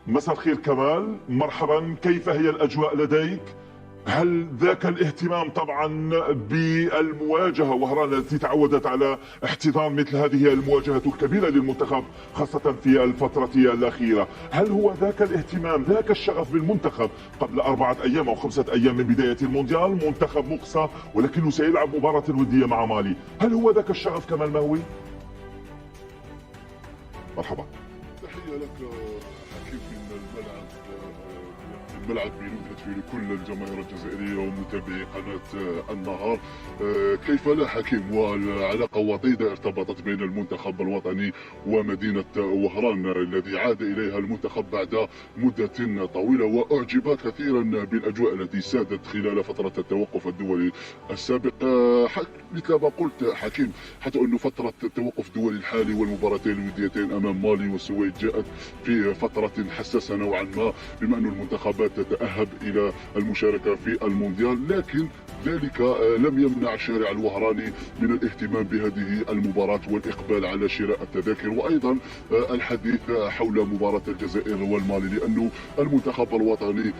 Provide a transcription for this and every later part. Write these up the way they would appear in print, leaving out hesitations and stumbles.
مساء الخير كمال، مرحبا. كيف هي الأجواء لديك؟ هل ذاك الاهتمام طبعا بالمواجهة وهران التي تعودت على احتضان مثل هذه المواجهات الكبيرة للمنتخب خاصة في الفترة الأخيرة؟ هل هو ذاك الاهتمام، ذاك الشغف بالمنتخب قبل 4 أيام أو 5 أيام من بداية المونديال؟ منتخب مقصى ولكنه سيلعب مباراة ودية مع مالي. هل هو ذاك الشغف كمال مهوي؟ مرحبا. تحية لك حكيم من الملعب بيروت هتفي لكل الجماهير الجزائرية ومتابعي قناة النهار. كيف لا حكيم، والعلاقة وطيدة ارتبطت بين المنتخب الوطني ومدينة وهران الذي عاد إليها المنتخب بعد مدة طويلة، وأعجب كثيرا بالأجواء التي سادت خلال فترة التوقف الدولي السابق. مثل ما قلت حكيم، حتى أن فترة التوقف الدولي الحالي والمباراتين الوديتين أمام مالي والسويد جاءت في فترة حساسة نوعا ما، بما أن المنتخبات تتأهب إلى المشاركة في المونديال، لكن ذلك لم يمنع الشارع الوهراني من الاهتمام بهذه المباراة والإقبال على شراء التذاكر، وأيضا الحديث حول مباراة الجزائر والمالي، لأنه المنتخب الوطني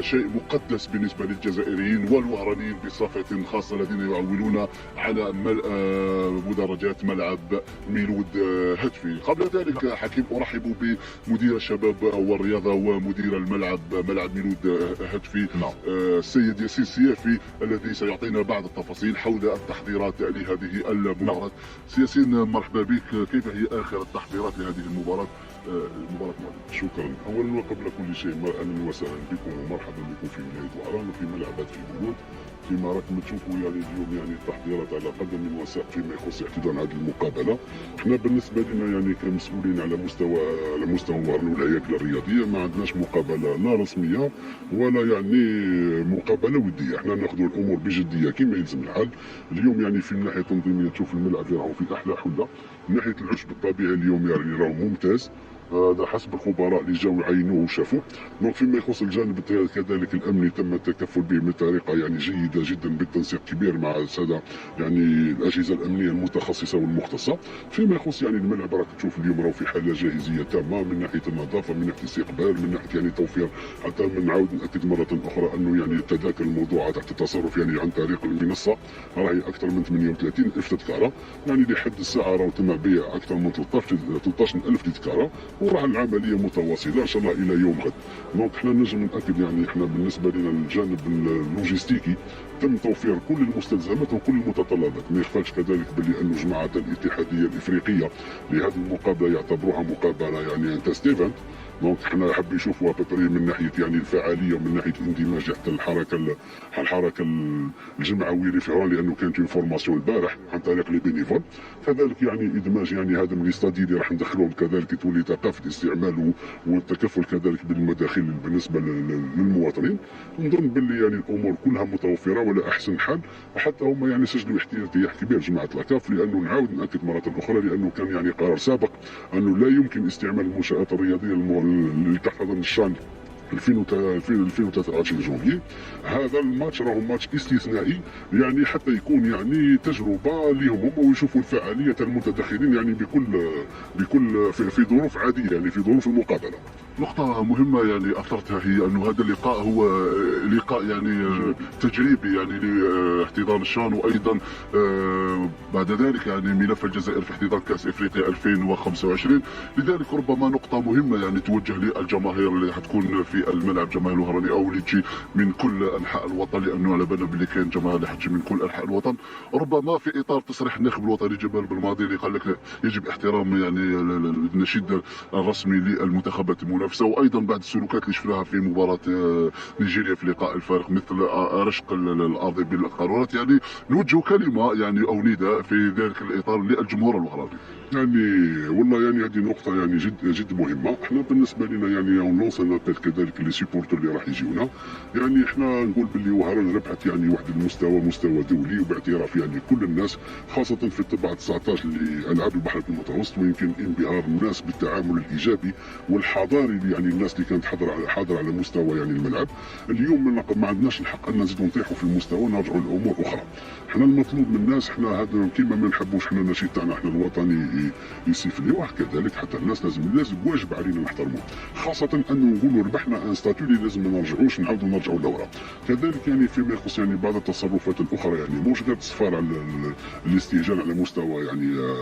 شيء مقدس بالنسبة للجزائريين والوهرانيين بصفة خاصة، الذين يعولون على مدرجات ملعب ميلود هتفي. قبل ذلك حكيم، أرحب بمدير الشباب والرياضة ومدير الملعب ملعب ميلود هتفي السيد ياسين السيافي، الذي سيعطينا بعض التفاصيل حول التحضيرات لهذه المباراة. ياسين، مرحبا بك. كيف هي آخر التحضيرات لهذه المباراة مالي؟ شكرا. اولا وقبل كل شيء اهلا وسهلا بكم ومرحبا بكم في ولايه وهران وفي ملعب هتفي بولود. فيما راكم تشوفوا يعني اليوم يعني التحضيرات على قدم وساق فيما يخص احتضان هذه المقابله. احنا بالنسبه لنا يعني كمسؤولين على مستوى وهران والهياكل الرياضيه ما عندناش مقابله لا رسميه ولا يعني مقابله وديه. احنا ناخذ الامور بجديه كما يلزم الحال. اليوم يعني في الناحيه التنظيميه تشوف الملعب راهو في احلى حله. من ناحيه العشب الطبيعي اليوم يعني راهو ممتاز، هذا حسب الخبراء اللي جاوا يعينوه وشافوه. دونك فيما يخص الجانب كذلك الامني تم التكفل به بطريقه يعني جيده جدا بالتنسيق كبير مع الساده يعني الاجهزه الامنيه المتخصصه والمختصه. فيما يخص يعني الملعب راك تشوف اليوم راهو في حاله جاهزيه تامه من ناحيه النظافه، من ناحيه الاستقبال، من ناحيه يعني توفير. حتى نعاود ناكد مره اخرى انه يعني التذاكر الموضوعه تحت التصرف يعني عن طريق المنصه راهي اكثر من 38,000 تذكره، يعني لحد الساعه راهو تم بيع اكثر من 13,000 تذكره، وراح العمليه متواصله ان شاء الله الى يوم غد. دونك احنا نجم ناكد يعني احنا بالنسبه لنا الجانب اللوجستيكي تم توفير كل المستلزمات وكل المتطلبات. ما يخفاش كذلك باللي انه جماعه الاتحاديه الافريقيه لهذه المقابله يعتبروها مقابله يعني تيست ايفنت. دونك احنا حاب يشوفوا ابري من ناحيه يعني الفعاليه ومن ناحيه الاندماج حتى الحركه الجمعويه اللي في هران، لانه كانت فورماسيون البارح عن طريق لي بينيفول. كذلك يعني ادماج يعني هذا من الاستادي اللي راح ندخلوهم كذلك تولي ثقافه الاستعمال والتكفل كذلك بالمداخل بالنسبه للمواطنين. نظن باللي يعني الامور كلها متوفره ولا احسن حال. حتى هم يعني سجلوا ارتياح كبير جماعه الاكاف، لانه نعاود ناكد مره اخرى لانه كان يعني قرار سابق انه لا يمكن استعمال المنشات الرياضيه اللي تحتضن الشان 2023 جونفي. هذا الماتش راهو ماتش استثنائي يعني حتى يكون يعني تجربه لهم هم ويشوفوا الفعاليه المتدخلين يعني بكل في ظروف عاديه يعني في ظروف المقابله. نقطة مهمة يعني أثرتها هي أنه هذا اللقاء هو لقاء يعني تجريبي يعني لاحتضان الشان، وأيضا بعد ذلك يعني ملف الجزائر في احتضان كأس إفريقيا 2025. لذلك ربما نقطة مهمة يعني توجه للجماهير اللي حتكون في الملعب، جماهير الوهراني أو اللي تجي من كل أنحاء الوطن، لأنه على بالنا باللي كاين جماهير اللي حتجي من كل أنحاء الوطن. ربما في إطار تصريح الناخب الوطني جمال بالماضي اللي قال لك يجب احترام يعني النشيد الرسمي للمنتخبات المنافسة، وايضا بعد السلوكات اللي شفناها في مباراه نيجيريا في لقاء الفارق مثل رشق الارض بالقارورات، يعني نوجه كلمه يعني او نداء في ذلك الاطار للجمهور الوهراني. يعني والله يعني هذه نقطة يعني جد مهمة. احنا بالنسبة لنا يعني ونوصلنا كذلك لي سيبورتور اللي راح يجيونا، يعني احنا نقول باللي وهران ربحت يعني واحد المستوى، مستوى دولي وباعتراف يعني كل الناس، خاصة في الطبعة 19 لألعاب البحر المتوسط، ويمكن انبهار الناس بالتعامل الإيجابي والحضاري اللي يعني الناس اللي كانت حاضرة على مستوى يعني الملعب. اليوم ما عندناش الحق أن نزيدوا نطيحوا في المستوى ونرجعوا لأمور أخرى. احنا المطلوب من الناس، احنا هذا كيما ما نحبوش احنا النشيد تاعنا احنا الوطني يسيفليوه، كذلك حتى الناس لازم واجب علينا نحترموه، خاصة انه نقولوا ربحنا ان ستاتيو اللي لازم ما نرجعوش نعاودوا نرجعوا لورا. كذلك يعني فيما يخص يعني بعض التصرفات الاخرى، يعني مش غير الصفار على الاستهجان على مستوى يعني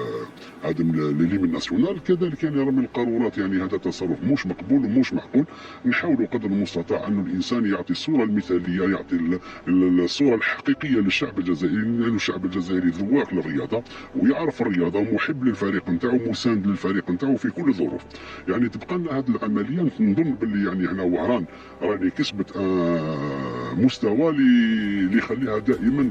عدم ليمين ناسيونال، كذلك يعني رمي القارورات، يعني هذا تصرف مش مقبول ومش معقول. نحاولوا قدر المستطاع انه الانسان يعطي الصورة المثالية، يعطي الصورة الحقيقية للشعب الجزائري، لانه الشعب الجزائري ذواق للرياضة ويعرف الرياضة ومحب للفريق نتاعو، مساند للفريق نتاعو في كل الظروف. يعني تبقى لنا هذه العمليه، نظن باللي يعني هنا وهران راني كسبت مستوى اللي يخليها دائما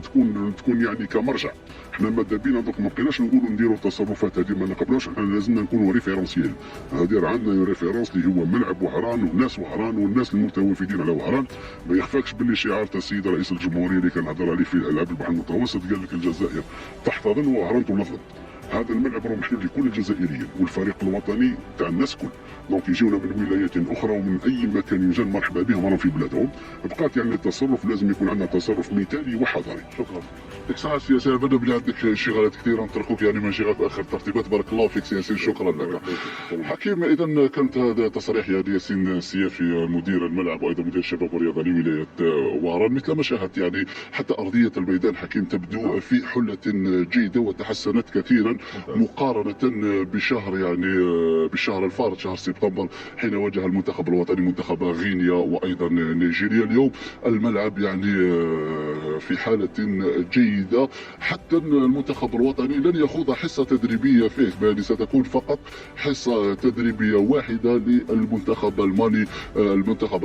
تكون يعني كمرجع. احنا ماذا بينا دوك ما بقيناش نقولوا نديروا التصرفات هذه ما نقبلوش، احنا لازمنا نكونوا ريفيرونسيال. هذه عندنا ريفيرونس اللي هو ملعب وهران وناس وهران والناس المتوافدين على وهران. ما يخفاكش باللي شعار السيد رئيس الجمهوريه اللي كان هضر عليه في الالعاب البحر المتوسط قال لك الجزائر تحتضن وهران تنظم. هذا الملعب راه محلول لكل الجزائريين والفريق الوطني تاع الناس كل، دونك يجيونا من ولايات اخرى ومن اي مكان يوجد مرحبا بهم راهم في بلادهم. بقات يعني التصرف لازم يكون عندنا تصرف مثالي وحضاري. شكرا. ديك الساعه سي ياسين بدا بلي عندك شغالات كثيره نتركوك يعني ماشي غير في اخر الترتيبات. بارك الله فيك سي ياسين، شكرا لك. حكيم، اذا كانت هذا تصريح يا ياسين السيافي مدير الملعب وايضا مدير الشباب والرياضه لولايه وهران. مثل ما شاهدت يعني حتى ارضيه الميدان حكيم تبدو في حله جيده وتحسنت كثيرا مقارنه بشهر يعني بالشهر الفارط شهر سبتمبر حين واجه المنتخب الوطني منتخب غينيا وايضا نيجيريا. اليوم الملعب يعني في حاله جيده، حتى المنتخب الوطني لن يخوض حصه تدريبيه فيه، بل ستكون فقط حصه تدريبيه واحده للمنتخب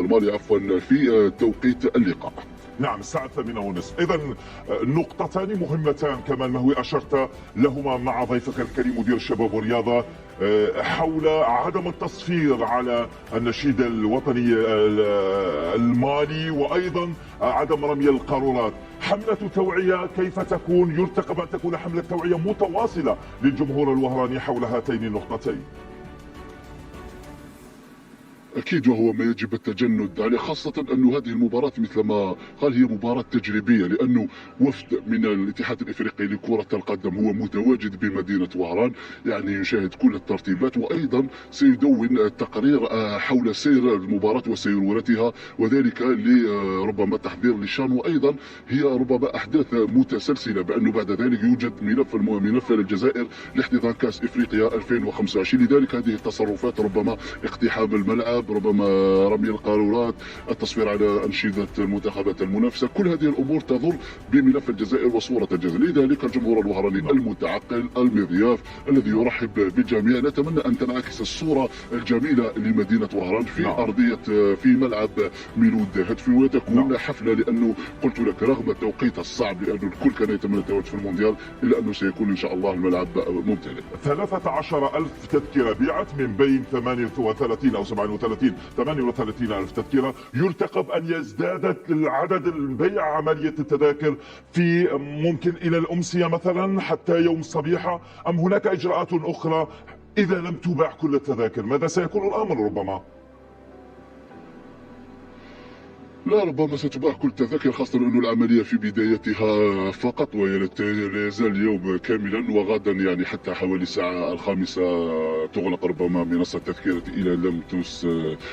المالي عفوا في توقيت اللقاء. نعم، الساعة 8:30. إذا نقطتان مهمتان كمان ما هو أشرت لهما مع ضيفك الكريم مدير الشباب والرياضة حول عدم التصفير على النشيد الوطني المالي وأيضا عدم رمي القارورات. حملة توعية كيف تكون؟ يرتقب أن تكون حملة توعية متواصلة للجمهور الوهراني حول هاتين النقطتين. أكيد، وهو ما يجب التجند عليه، خاصة أن هذه المباراة مثل ما قال هي مباراة تجريبية، لأنه وفد من الاتحاد الإفريقي لكرة القدم هو متواجد بمدينة وهران، يعني يشاهد كل الترتيبات وأيضا سيدون تقرير حول سير المباراة وسيرورتها، وذلك لربما تحضير للشان، وأيضا هي ربما أحداث متسلسلة، بأنه بعد ذلك يوجد ملف للجزائر لاحتضان كأس إفريقيا 2025. لذلك هذه التصرفات ربما اقتحام الملعب، ربما رمي القارورات، التصوير على أنشطة المنتخبات المنافسة، كل هذه الأمور تضر بملف الجزائر وصورة الجزائر. لذلك الجمهور الوهراني المتعقل المضياف الذي يرحب بالجميع، نتمنى أن تنعكس الصورة الجميلة لمدينة وهران في أرضية في ملعب ميلود هتفي، وتكون حفلة، لأنه قلت لك رغم التوقيت الصعب لأنه الكل كان يتمنى التواجد في المونديال، إلا أنه سيكون إن شاء الله الملعب ممتلئ. 13,000 تذكرة بيعت من بين 38 أو 38 ألف تذكرة. يرتقب أن يزداد العدد البيع عملية التذاكر في ممكن إلى الأمسية مثلا حتى يوم الصبيحة، أم هناك إجراءات أخرى إذا لم تباع كل التذاكر؟ ماذا سيكون الأمر ربما؟ لا، ربما ستباع كل التذاكر، خاصة أن العملية في بدايتها فقط، وهي لا يزال اليوم كاملا، وغدا يعني حتى حوالي الساعة 5 تغلق ربما منصة التذكرة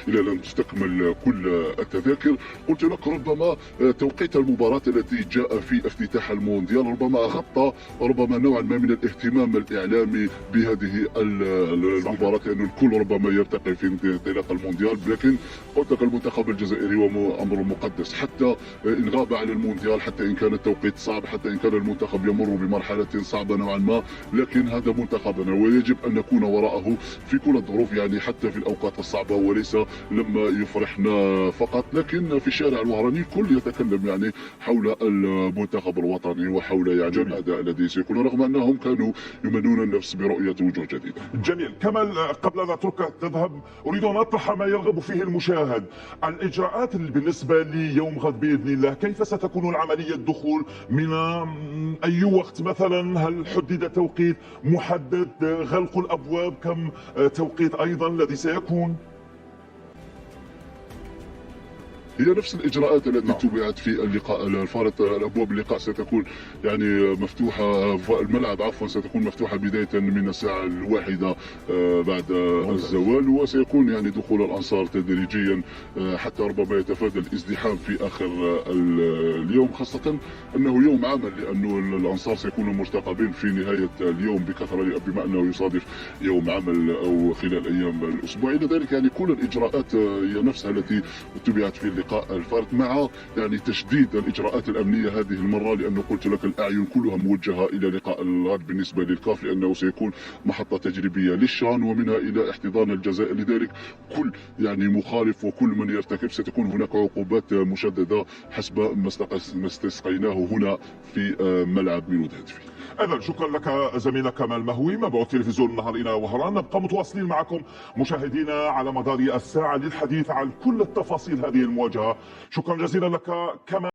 إلى لم تستكمل كل التذاكر. قلت لك ربما توقيت المباراة التي جاء في افتتاح المونديال ربما غطى ربما نوعا ما من الاهتمام الإعلامي بهذه المباراة، لأن الكل ربما يرتقي في انطلاق المونديال. لكن قلت لك المنتخب الجزائري هو أمر مقدس، حتى إن غاب عن المونديال، حتى إن كان التوقيت صعب، حتى إن كان المنتخب يمر بمرحلة صعبة نوعا ما، لكن هذا منتخبنا ويجب أن نكون وراءه في كل الظروف، يعني حتى في الأوقات الصعبة، وليس لما يفرحنا فقط. لكن في الشارع الوهراني كل يتكلم يعني حول المنتخب الوطني وحول يعني الأداء الذي سيكون، رغم أنهم كانوا يمنون النفس برؤية وجوه جديدة. جميل. كمال، قبل أن أتركك تذهب أريد أن أطرح ما يرغب فيه المشاهد. الإجراءات اللي بالنسبة ليوم غد بإذن الله، كيف ستكون العملية؟ الدخول من أي وقت مثلا؟ هل حدد توقيت محدد؟ غلق الأبواب كم توقيت أيضا الذي سيكون؟ هي نفس الإجراءات التي تبعت في اللقاء الفارط. الأبواب اللقاء ستكون يعني مفتوحة، الملعب عفوا ستكون مفتوحة بداية من الساعة 1 بعد الزوال، وسيكون يعني دخول الأنصار تدريجيا حتى ربما يتفادى الازدحام في آخر اليوم، خاصة أنه يوم عمل، لأنه الأنصار سيكونوا مرتقبين في نهاية اليوم بكثرة بما أنه يصادف يوم عمل أو خلال أيام الأسبوع. إلى ذلك يعني كل الإجراءات هي نفسها التي اتبعت في اللقاء الفارط، مع يعني تشديد الإجراءات الأمنية هذه المرة، لأنه قلت لك الأعين كلها موجهة إلى لقاء الغد بالنسبة للكاف، لأنه سيكون محطة تجريبية للشان ومنها إلى احتضان الجزائر. لذلك كل يعني مخالف وكل من يرتكب ستكون هناك عقوبات مشددة حسب ما استسقيناه هنا في ملعب ميلود هاتفي. إذن شكرا لك زميلنا كمال مهوي، مبعوث تلفزيون النهار إلى وهران. نبقى متواصلين معكم مشاهدينا على مدار الساعة للحديث عن كل التفاصيل هذه المواجهة. شكرا جزيلا لك كمال.